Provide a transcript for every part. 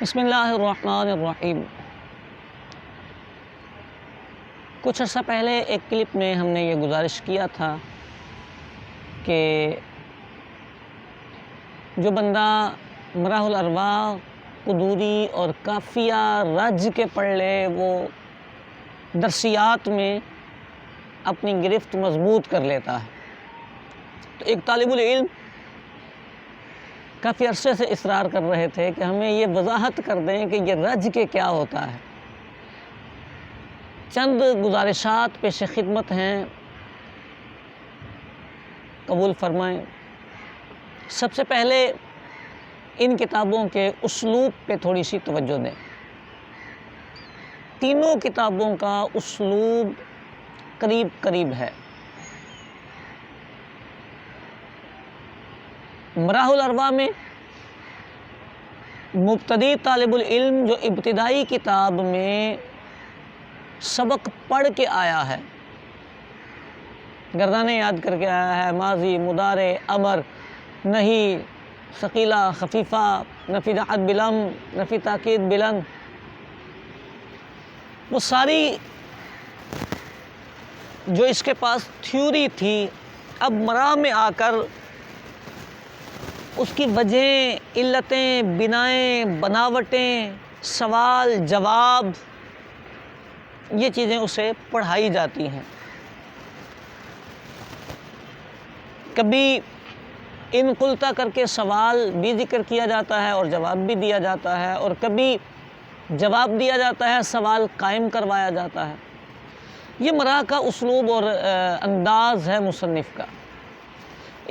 بسم اللہ الرحمن الرحیم۔ کچھ عرصہ پہلے ایک کلپ میں ہم نے یہ گزارش کیا تھا کہ جو بندہ مراح الارواح، قدوری اور کافیہ رج کے پڑھ لے وہ درسیات میں اپنی گرفت مضبوط کر لیتا ہے۔ تو ایک طالب العلم کافی عرصے سے اصرار کر رہے تھے کہ ہمیں یہ وضاحت کر دیں کہ یہ رج کے کیا ہوتا ہے۔ چند گزارشات پیش خدمت ہیں، قبول فرمائیں۔ سب سے پہلے ان کتابوں کے اسلوب پہ تھوڑی سی توجہ دیں۔ تینوں کتابوں کا اسلوب قریب قریب ہے۔ مراح الارواح میں مبتدی طالب العلم جو ابتدائی کتاب میں سبق پڑھ کے آیا ہے، گردانیں یاد کر کے آیا ہے، ماضی، مضارع، امر، نہی، ثقیلہ، خفیفہ، نفی جہت بلم، نفی تاکید بلند، وہ ساری جو اس کے پاس تھیوری تھی، اب مراح میں آ کر اس کی وجہیں، علتیں، بنائیں، بناوٹیں، سوال جواب، یہ چیزیں اسے پڑھائی جاتی ہیں۔ کبھی ان قلتا کر کے سوال بھی ذکر کیا جاتا ہے اور جواب بھی دیا جاتا ہے، اور کبھی جواب دیا جاتا ہے، سوال قائم کروایا جاتا ہے۔ یہ مراح کا اسلوب اور انداز ہے مصنف کا۔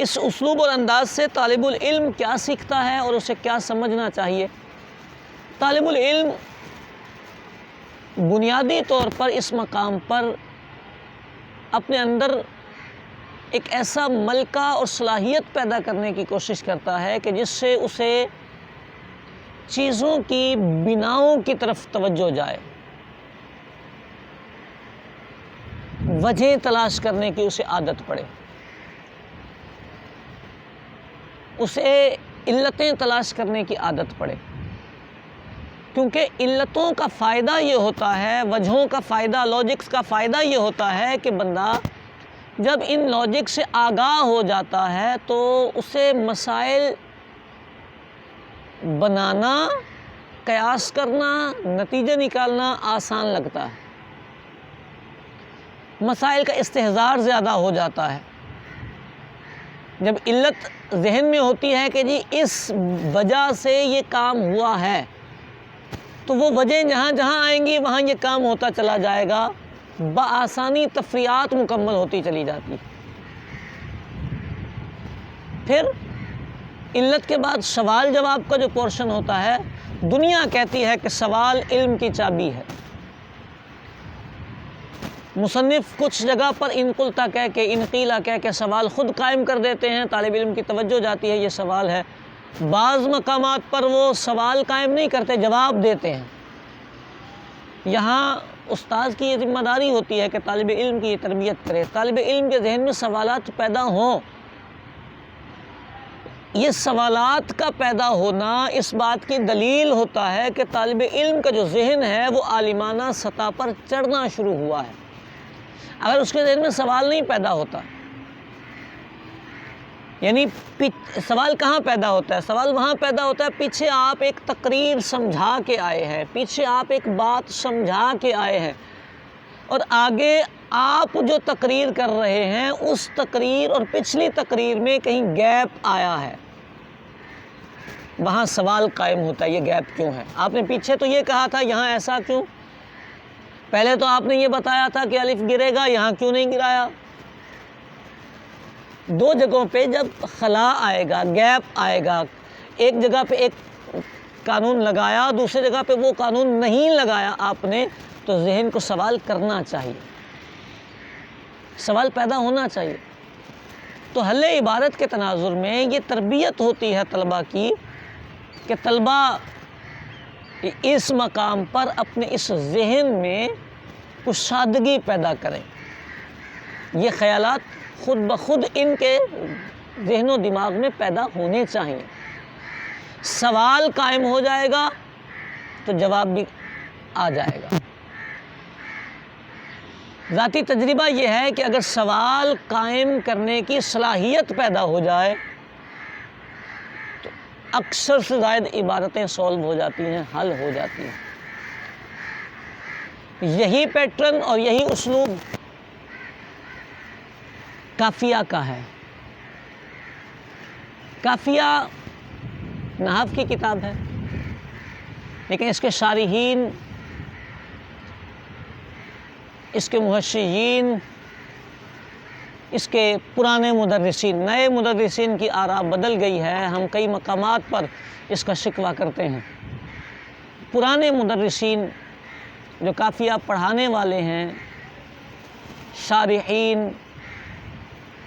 اس اسلوب اور انداز سے طالب العلم کیا سیکھتا ہے اور اسے کیا سمجھنا چاہیے؟ طالب العلم بنیادی طور پر اس مقام پر اپنے اندر ایک ایسا ملکہ اور صلاحیت پیدا کرنے کی کوشش کرتا ہے کہ جس سے اسے چیزوں کی بناؤں کی طرف توجہ جائے، وجہ تلاش کرنے کی اسے عادت پڑے، اسے علتیں تلاش کرنے کی عادت پڑے، کیونکہ علتوں کا فائدہ یہ ہوتا ہے، وجہوں کا فائدہ، لاجکس کا فائدہ یہ ہوتا ہے کہ بندہ جب ان لاجک سے آگاہ ہو جاتا ہے تو اسے مسائل بنانا، قیاس کرنا، نتیجے نکالنا آسان لگتا ہے، مسائل کا استحضار زیادہ ہو جاتا ہے۔ جب علت ذہن میں ہوتی ہے کہ جی اس وجہ سے یہ کام ہوا ہے، تو وہ وجہ جہاں جہاں آئیں گی وہاں یہ کام ہوتا چلا جائے گا، بآسانی تفریعات مکمل ہوتی چلی جاتی۔ پھر علت کے بعد سوال جواب کا جو پورشن ہوتا ہے، دنیا کہتی ہے کہ سوال علم کی چابی ہے۔ مصنف کچھ جگہ پر ان قلتا کہہ کے، ان قیلا کہہ کے سوال خود قائم کر دیتے ہیں، طالب علم کی توجہ جاتی ہے یہ سوال ہے۔ بعض مقامات پر وہ سوال قائم نہیں کرتے، جواب دیتے ہیں۔ یہاں استاذ کی یہ ذمہ داری ہوتی ہے کہ طالب علم کی یہ تربیت کرے، طالب علم کے ذہن میں سوالات پیدا ہوں۔ یہ سوالات کا پیدا ہونا اس بات کی دلیل ہوتا ہے کہ طالب علم کا جو ذہن ہے وہ عالمانہ سطح پر چڑھنا شروع ہوا ہے۔ اگر اس کے ذہن میں سوال نہیں پیدا ہوتا، یعنی سوال کہاں پیدا ہوتا ہے؟ سوال وہاں پیدا ہوتا ہے پیچھے آپ ایک تقریر سمجھا کے آئے ہیں، پیچھے آپ ایک بات سمجھا کے آئے ہیں، اور آگے آپ جو تقریر کر رہے ہیں اس تقریر اور پچھلی تقریر میں کہیں گیپ آیا ہے، وہاں سوال قائم ہوتا ہے، یہ گیپ کیوں ہے؟ آپ نے پیچھے تو یہ کہا تھا، یہاں ایسا کیوں؟ پہلے تو آپ نے یہ بتایا تھا کہ الف گرے گا، یہاں کیوں نہیں گرایا؟ دو جگہوں پہ جب خلا آئے گا، گیپ آئے گا، ایک جگہ پہ ایک قانون لگایا، دوسری جگہ پہ وہ قانون نہیں لگایا آپ نے، تو ذہن کو سوال کرنا چاہیے، سوال پیدا ہونا چاہیے۔ تو حل عبارت کے تناظر میں یہ تربیت ہوتی ہے طلباء کی کہ طلباء اس مقام پر اپنے اس ذہن میں کچھ سادگی پیدا کریں۔ یہ خیالات خود بخود ان کے ذہن و دماغ میں پیدا ہونے چاہیے۔ سوال قائم ہو جائے گا تو جواب بھی آ جائے گا۔ ذاتی تجربہ یہ ہے کہ اگر سوال قائم کرنے کی صلاحیت پیدا ہو جائے تو اکثر سے زائد عبارتیں سولو ہو جاتی ہیں، حل ہو جاتی ہیں۔ یہی پیٹرن اور یہی اسلوب کافیہ کا ہے۔ کافیہ نحو کی کتاب ہے، لیکن اس کے شارحین، اس کے محشیین، اس کے پرانے مدرسین، نئے مدرسین کی آراء بدل گئی ہے۔ ہم کئی مقامات پر اس کا شکوہ کرتے ہیں۔ پرانے مدرسین جو کافیہ پڑھانے والے ہیں، شارحین،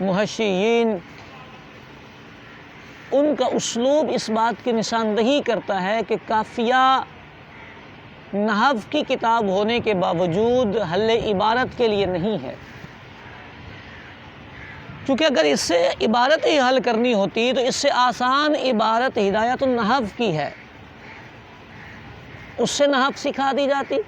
محشیین، ان کا اسلوب اس بات کی نشاندہی کرتا ہے کہ کافیہ نحو کی کتاب ہونے کے باوجود حل عبارت کے لیے نہیں ہے، کیونکہ اگر اس سے عبارت ہی حل کرنی ہوتی تو اس سے آسان عبارت ہدایت النحو کی ہے، اس سے نحو سکھا دی جاتی۔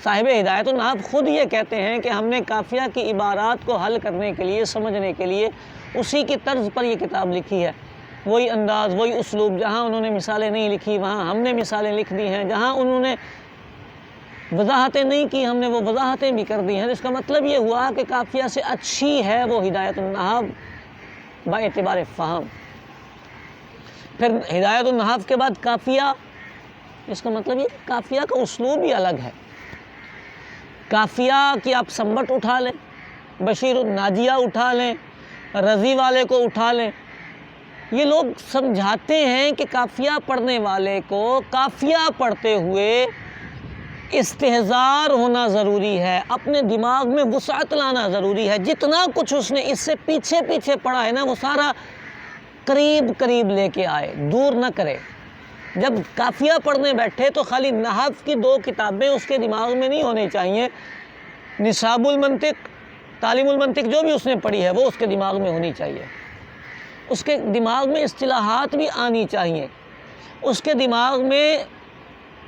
صاحب ہدایت النحو خود یہ کہتے ہیں کہ ہم نے کافیہ کی عبارات کو حل کرنے کے لیے، سمجھنے کے لیے اسی کی طرز پر یہ کتاب لکھی ہے، وہی انداز، وہی اسلوب۔ جہاں انہوں نے مثالیں نہیں لکھی وہاں ہم نے مثالیں لکھ دی ہیں، جہاں انہوں نے وضاحتیں نہیں کی ہم نے وہ وضاحتیں بھی کر دی ہیں۔ اس کا مطلب یہ ہوا کہ کافیہ سے اچھی ہے وہ ہدایت النحو با اعتبار فہم۔ پھر ہدایت النحو کے بعد کافیہ، اس کا مطلب یہ کہ کافیہ کا اسلوب ہی الگ ہے۔ کافیہ کی آپ سمبٹ اٹھا لیں، بشیر الناجیہ اٹھا لیں، رضی والے کو اٹھا لیں، یہ لوگ سمجھاتے ہیں کہ کافیہ پڑھنے والے کو کافیہ پڑھتے ہوئے استحضار ہونا ضروری ہے، اپنے دماغ میں وسعت لانا ضروری ہے۔ جتنا کچھ اس نے اس سے پیچھے پیچھے پڑھا ہے نا، وہ سارا قریب قریب لے کے آئے، دور نہ کرے۔ جب کافیہ پڑھنے بیٹھے تو خالی نحو کی 2 کتابیں اس کے دماغ میں نہیں ہونی چاہیے، نصاب المنطق، تعلیم المنطق جو بھی اس نے پڑھی ہے وہ اس کے دماغ میں ہونی چاہیے۔ اس کے دماغ میں اصطلاحات بھی آنی چاہیے، اس کے دماغ میں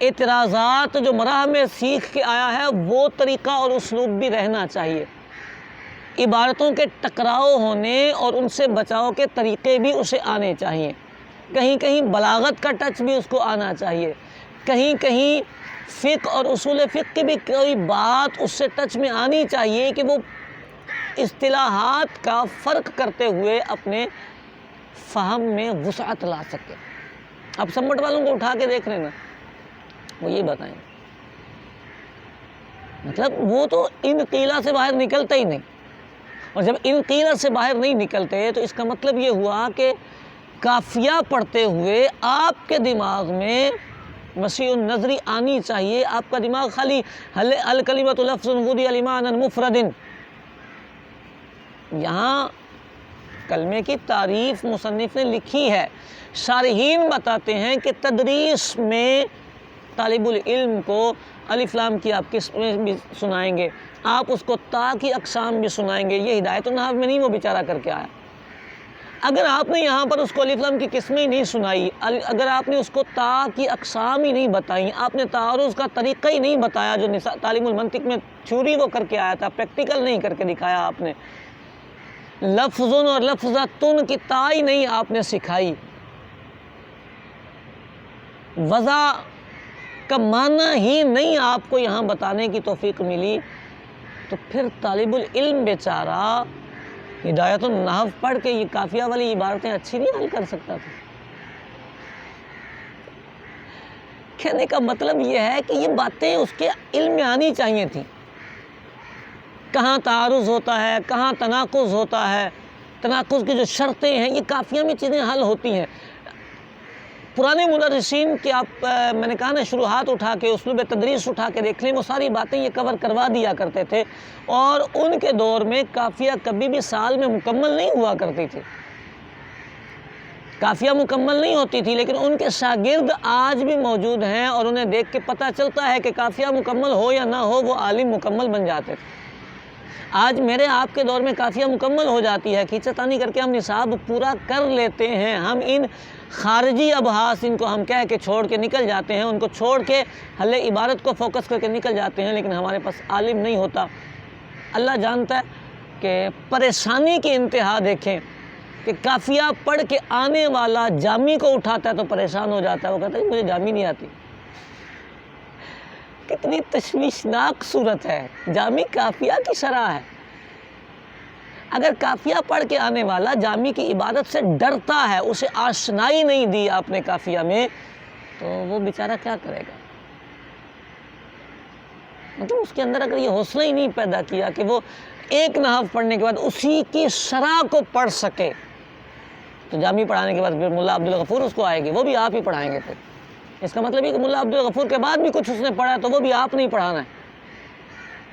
اعتراضات جو مراح میں سیکھ کے آیا ہے وہ طریقہ اور اسلوب بھی رہنا چاہیے۔ عبارتوں کے ٹکراؤ ہونے اور ان سے بچاؤ کے طریقے بھی اسے آنے چاہیے، کہیں کہیں بلاغت کا ٹچ بھی اس کو آنا چاہیے، کہیں کہیں فقہ اور اصول فقہ کی بھی کوئی بات اس سے ٹچ میں آنی چاہیے کہ وہ اصطلاحات کا فرق کرتے ہوئے اپنے فہم میں وسعت لا سکے۔ اب سمٹ والوں کو اٹھا کے دیکھ لینا، وہ یہ بتائیں، مطلب وہ تو ان قیلہ سے باہر نکلتا ہی نہیں، اور جب ان قیلہ سے باہر نہیں نکلتے تو اس کا مطلب یہ ہوا کہ کافیہ پڑھتے ہوئے آپ کے دماغ میں وسیع النظری آنی چاہیے۔ آپ کا دماغ خالی الکلمۃ لفظ وضع لمعنی مفرد، یہاں کلمے کی تعریف مصنف نے لکھی ہے۔ شارحین بتاتے ہیں کہ تدریس میں طالب العلم کو الف لام کی آپ قسمیں بھی سنائیں گے، آپ اس کو تا کی اقسام بھی سنائیں گے، یہ ہدایت النحو میں نہیں وہ بیچارہ کر کے آیا۔ اگر آپ نے یہاں پر اس کو الف لام کی قسمیں ہی نہیں سنائی، اگر آپ نے اس کو تا کی اقسام ہی نہیں بتائیں، آپ نے تعارض کا طریقہ ہی نہیں بتایا جو تعلیم المنطق میں تھیوری وہ کر کے آیا تھا، پریکٹیکل نہیں کر کے دکھایا آپ نے، لفظن اور لفظتن کی تا ہی نہیں آپ نے سکھائی، وضع کا معنی ہی نہیں آپ کو یہاں بتانے کی توفیق ملی، تو پھر طالب العلم بیچارہ ہدایت النحو پڑھ کے یہ کافیہ والی عبارتیں اچھی نہیں حل کر سکتا تھا۔ کہنے کا مطلب یہ ہے کہ یہ باتیں اس کے علم میں آنی چاہیے تھیں، کہاں تعارض ہوتا ہے، کہاں تناقض ہوتا ہے، تناقض کی جو شرطیں ہیں، یہ کافیہ میں چیزیں حل ہوتی ہیں۔ پرانے مدرسین کی آپ میں نے کہا نا شروحات اٹھا کے، اسلوب تدریس اٹھا کے دیکھ لیں، وہ ساری باتیں یہ کور کروا دیا کرتے تھے، اور ان کے دور میں کافیہ کبھی بھی سال میں مکمل نہیں ہوا کرتی تھی، کافیہ مکمل نہیں ہوتی تھی، لیکن ان کے شاگرد آج بھی موجود ہیں اور انہیں دیکھ کے پتہ چلتا ہے کہ کافیہ مکمل ہو یا نہ ہو وہ عالم مکمل بن جاتے تھے۔ آج میرے آپ کے دور میں کافیہ مکمل ہو جاتی ہے، کھینچا تانی کر کے ہم نصاب پورا کر لیتے ہیں، ہم ان خارجی ابحاث ان کو ہم کہہ کے چھوڑ کے نکل جاتے ہیں، ان کو چھوڑ کے حل عبارت کو فوکس کر کے نکل جاتے ہیں، لیکن ہمارے پاس عالم نہیں ہوتا۔ اللہ جانتا ہے کہ پریشانی کی انتہا دیکھیں کہ قافیہ پڑھ کے آنے والا جامی کو اٹھاتا ہے تو پریشان ہو جاتا ہے، وہ کہتا ہے مجھے جامی نہیں آتی۔ کتنی تشویشناک صورت ہے، جامی قافیہ کی شرح ہے۔ اگر قافیہ پڑھ کے آنے والا جامی کی عبادت سے ڈرتا ہے، اسے آشنائی نہیں دی آپ نے قافیہ میں، تو وہ بیچارہ کیا کرے گا؟ مطلب اس کے اندر اگر یہ حوصلہ ہی نہیں پیدا کیا کہ وہ ایک نحو پڑھنے کے بعد اسی کی شرح کو پڑھ سکے، تو جامی پڑھانے کے بعد پھر ملا عبدالغفور اس کو آئے گی، وہ بھی آپ ہی پڑھائیں گے۔ پھر اس کا مطلب یہ کہ ملا عبدالغفور کے بعد بھی کچھ اس نے پڑھا ہے تو وہ بھی آپ نہیں پڑھانا ہے،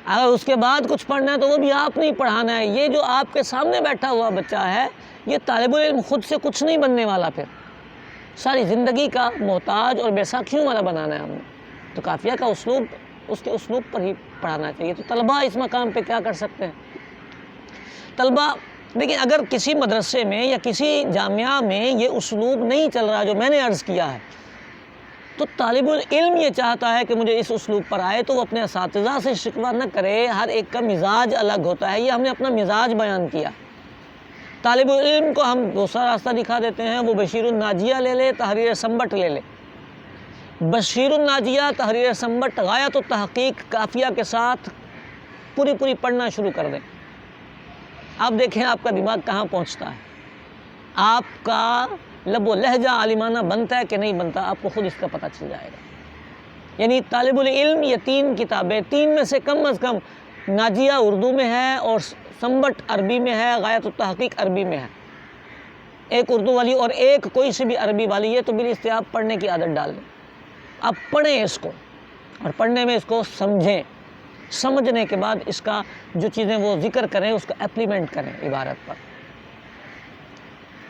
اگر اس کے بعد کچھ پڑھنا ہے تو وہ بھی آپ نہیں پڑھانا ہے۔ یہ جو آپ کے سامنے بیٹھا ہوا بچہ ہے، یہ طالب العلم خود سے کچھ نہیں بننے والا، پھر ساری زندگی کا محتاج اور بیساکھیوں والا بنانا ہے ہم نے۔ تو قافیہ کا اسلوب اس کے اسلوب پر ہی پڑھانا چاہیے۔ تو طلباء اس مقام پہ کیا کر سکتے ہیں؟ طلباء لیکن اگر کسی مدرسے میں یا کسی جامعہ میں یہ اسلوب نہیں چل رہا جو میں نے عرض کیا ہے، تو طالب العلم یہ چاہتا ہے کہ مجھے اس اسلوب پر آئے تو وہ اپنے اساتذہ سے شکوہ نہ کرے، ہر ایک کا مزاج الگ ہوتا ہے، یہ ہم نے اپنا مزاج بیان کیا۔ طالب علم کو ہم دوسرا راستہ دکھا دیتے ہیں، وہ بشیر الناجیہ لے لے، تحریر سنبٹ لے لے۔ بشیر الناجیہ، تحریر سنبٹ، غایت التحقیق قافیہ کے ساتھ پوری پڑھنا شروع کر دیں۔ آپ دیکھیں آپ کا دماغ کہاں پہنچتا ہے، آپ کا لب و لہجہ عالمانہ بنتا ہے کہ نہیں بنتا، آپ کو خود اس کا پتہ چل جائے گا۔ یعنی طالب العلم یہ 3 کتابیں، 3 میں سے کم از کم ناجیہ اردو میں ہے اور سنبٹ عربی میں ہے، غایت التحقیق عربی میں ہے، ایک اردو والی اور ایک کوئی سی بھی عربی والی، یہ تو بالاستحباب پڑھنے کی عادت ڈال دیں۔ آپ پڑھیں اس کو، اور پڑھنے میں اس کو سمجھیں، سمجھنے کے بعد اس کا جو چیزیں وہ ذکر کریں اس کا اپلیمنٹ کریں عبارت پر۔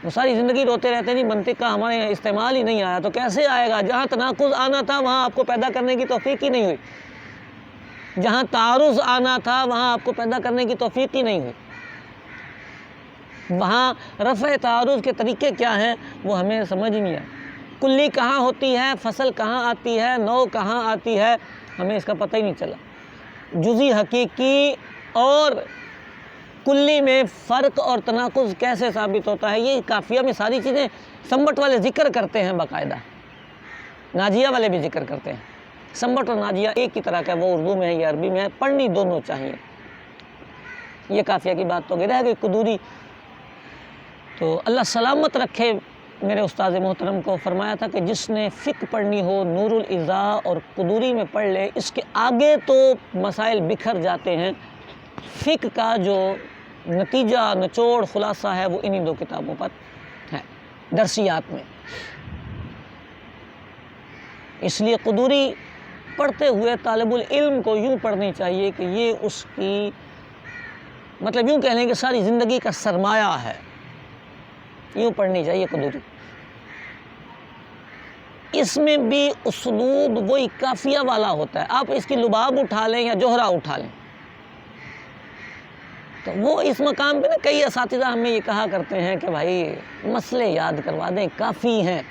وہ ساری زندگی روتے رہتے ہیں، نہیں منطق کا ہمارے یہاں استعمال ہی نہیں آیا، تو کیسے آئے گا؟ جہاں تناقض آنا تھا وہاں آپ کو پیدا کرنے کی توفیق ہی نہیں ہوئی، جہاں تعارض آنا تھا وہاں آپ کو پیدا کرنے کی توفیق ہی نہیں ہوئی، وہاں رفع تعارض کے طریقے کیا ہیں وہ ہمیں سمجھ نہیں آیا۔ کلی کہاں ہوتی ہے، فصل کہاں آتی ہے، نوع کہاں آتی ہے، ہمیں اس کا پتہ ہی نہیں چلا۔ جزئی حقیقی اور کلی میں فرق اور تناقض کیسے ثابت ہوتا ہے، یہ قافیہ میں ساری چیزیں سنبٹ والے ذکر کرتے ہیں، باقاعدہ ناجیہ والے بھی ذکر کرتے ہیں۔ سنبٹ اور ناجیہ ایک ہی طرح کا ہے، وہ اردو میں ہے یا عربی میں ہے، پڑھنی دونوں چاہیے۔ یہ قافیہ کی بات تو رہ گئی قدوری، تو اللہ سلامت رکھے میرے استاد محترم کو، فرمایا تھا کہ جس نے فقہ پڑھنی ہو نور الاضاء اور قدوری میں پڑھ لے، اس کے آگے تو مسائل بکھر جاتے ہیں، فقہ کا جو نتیجہ نچوڑ خلاصہ ہے وہ انہی 2 کتابوں پر ہے، درسیات میں۔ اس لیے قدوری پڑھتے ہوئے طالب العلم کو یوں پڑھنی چاہیے کہ یہ اس کی مطلب یوں کہہ لیں کہ ساری زندگی کا سرمایہ ہے، یوں پڑھنی چاہیے قدوری۔ اس میں بھی اسلوب وہی قافیہ والا ہوتا ہے، آپ اس کی لباب اٹھا لیں یا جوہرہ اٹھا لیں، تو وہ اس مقام پہ نا کئی اساتذہ ہمیں یہ کہا کرتے ہیں کہ بھائی مسئلے یاد کروا دیں کافی ہیں،